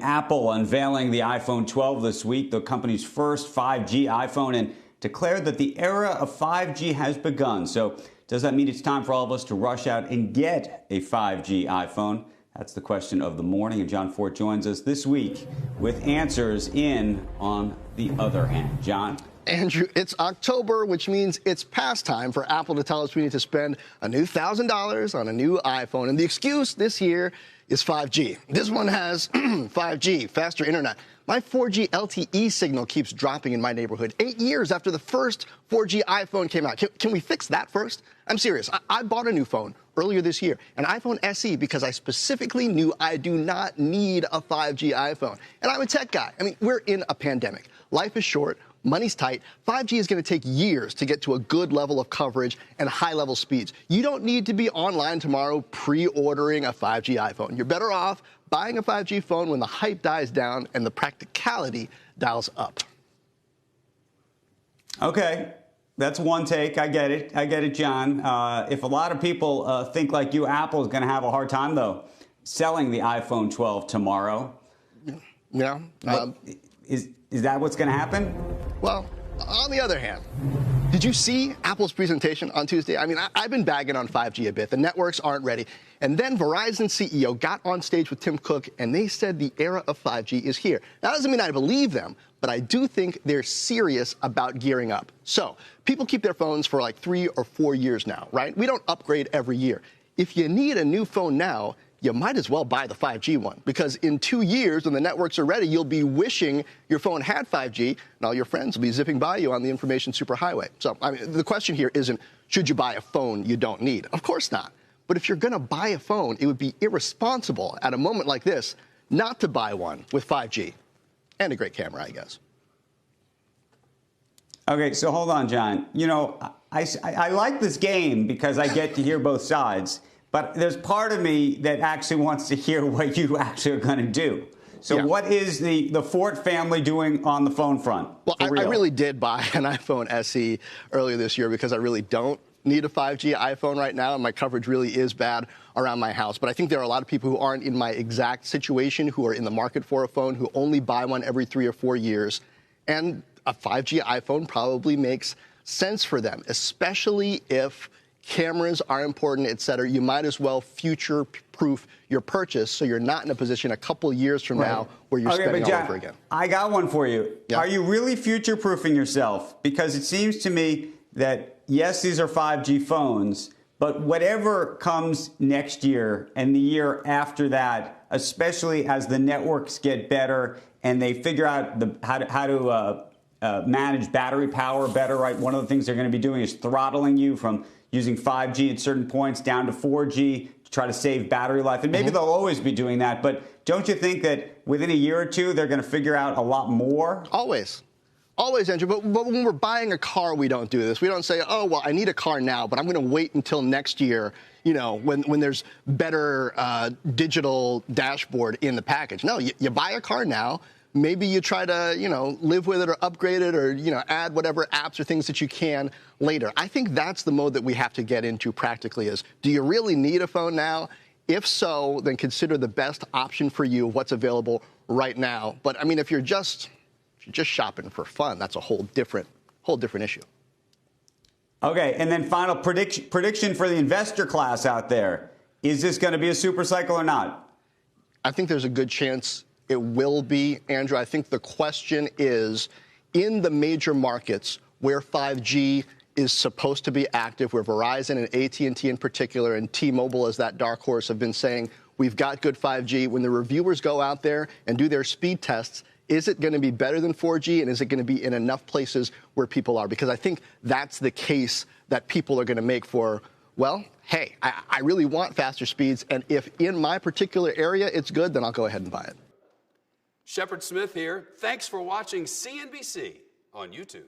Apple unveiling the iPhone 12 this week, the company's first 5G iPhone, and declared that the era of 5G has begun. So does that mean it's time for all of us to rush out and get a 5G iPhone? That's the question of the morning, and John Fort joins us this week with answers in On the Other Hand. John? Andrew, it's October, which means it's past time for Apple to tell us we need to spend a new $1,000 on a new iPhone. And the excuse this year is 5G. This one has 5G, faster internet. My 4G LTE signal keeps dropping in my neighborhood 8 years after the first 4G iPhone came out. Can we fix that first? I'm serious. I bought a new phone earlier this year, an iPhone SE, because I specifically knew I do not need a 5G iPhone. And I'm a tech guy. I mean, we're in a pandemic. Life is short. Money's tight. 5G is going to take years to get to a good level of coverage and high-level speeds. You don't need to be online tomorrow pre-ordering a 5G iPhone. You're better off buying a 5G phone when the hype dies down and the practicality dials up. Okay, that's one take. I get it. I get it, John. If a lot of people think like you, Apple is going to have a hard time, though, selling the iPhone 12 tomorrow. Yeah. Is that what's going to happen? Well, on the other hand, did you see Apple's presentation on Tuesday? I mean, I've been bagging on 5G a bit. The networks aren't ready. And then Verizon CEO got on stage with Tim Cook, and they said the era of 5G is here. That doesn't mean I believe them, but I do think they're serious about gearing up. So people keep their phones for like 3 or 4 years now, right? We don't upgrade every year. If you need a new phone now, you might as well buy the 5G one, because in 2 years, when the networks are ready, you'll be wishing your phone had 5G, and all your friends will be zipping by you on the information superhighway. So, I mean, the question here isn't, should you buy a phone you don't need? Of course not. But if you're going to buy a phone, it would be irresponsible at a moment like this not to buy one with 5G and a great camera, I guess. Okay, so hold on, John. You know, I like this game because I get to hear both sides. But there's part of me that actually wants to hear what you actually are going to do. So yeah. What is the Fort family doing on the phone front? Well, I really did buy an iPhone SE earlier this year because I really don't need a 5G iPhone right now, and my coverage really is bad around my house. But I think there are a lot of people who aren't in my exact situation, who are in the market for a phone, who only buy one every 3 or 4 years. And a 5G iPhone probably makes sense for them, especially if cameras are important, et cetera. You might as well future-proof your purchase so you're not in a position a couple years from now where you're spending all over again. I got one for you. Yeah. Are you really future-proofing yourself? Because it seems to me that, yes, these are 5G phones, but whatever comes next year and the year after that, especially as the networks get better and they figure out how to manage battery power better, right? One of the things they're going to be doing is throttling you from using 5G at certain points down to 4G to try to save battery life. And maybe they'll always be doing that. But don't you think that within a year or two, they're going to figure out a lot more? Always. Always, Andrew. But when we're buying a car, we don't do this. We don't say, oh, well, I need a car now, but I'm going to wait until next year, you know, when there's better digital dashboard in the package. No, you buy a car now. Maybe you try to, you know, live with it or upgrade it or, you know, add whatever apps or things that you can later. I think that's the mode that we have to get into practically is, do you really need a phone now? If so, then consider the best option for you, what's available right now. But, I mean, if you're just shopping for fun, that's a whole different issue. Okay, and then final prediction for the investor class out there. Is this going to be a super cycle or not? I think there's a good chance it will be, Andrew. I think the question is, in the major markets where 5G is supposed to be active, where Verizon and AT&T in particular and T-Mobile as that dark horse have been saying, we've got good 5G, when the reviewers go out there and do their speed tests, is it going to be better than 4G, and is it going to be in enough places where people are? Because I think that's the case that people are going to make for, well, hey, I really want faster speeds, and if in my particular area it's good, then I'll go ahead and buy it. Shepard Smith here. Thanks for watching CNBC on YouTube.